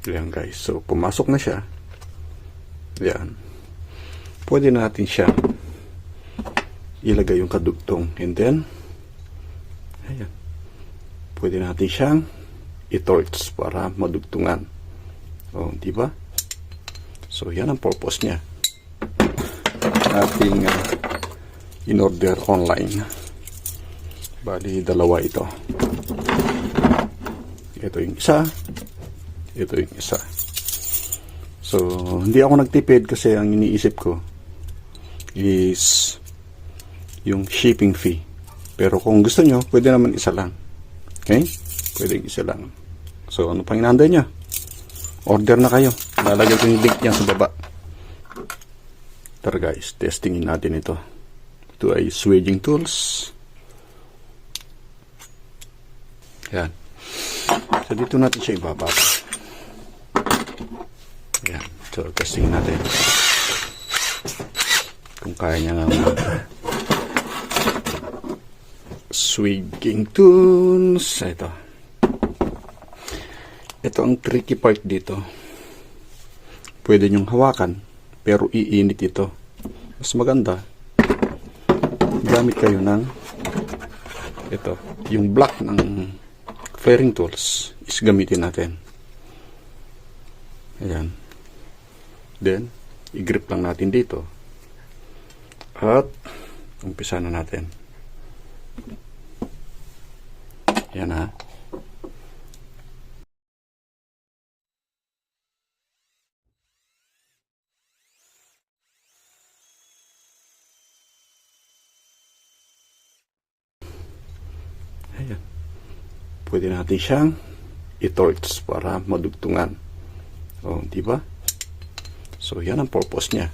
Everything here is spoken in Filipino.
Ayan guys, so pumasok na siya. Ayan. Pwede natin siya ilagay yung kadugtong, and then ayan, pwede natin siyang i-torch para madugtungan. O, di ba? So yan ang purpose niya. Ating in-order online. Bali, dalawa ito. Ito yung isa, ito yung isa. So hindi ako nagtipid kasi ang iniisip ko is yung shipping fee. Pero kung gusto nyo, pwede naman isa lang. Okay? Pwede isa lang. So ano pang inaantay nyo? Order na kayo. Lalagay ko yung link niya sa baba. Tara guys, testingin natin ito. Ito ay swedging tools. Yan. So dito natin siya ibababa. Yan. So testingin natin kung kaya niya nga swedging tools. Ito ang tricky part dito. Pwede nyong hawakan pero iinit ito. Mas maganda gamit kayo ng ito, yung block ng fairing tools is gamitin natin. Ayan. Then i-grip lang natin dito at umpisa na natin. Yan ha. Ayan. Pwede natin siyang i-torch para madugtungan. O, di ba? So yan ang purpose niya.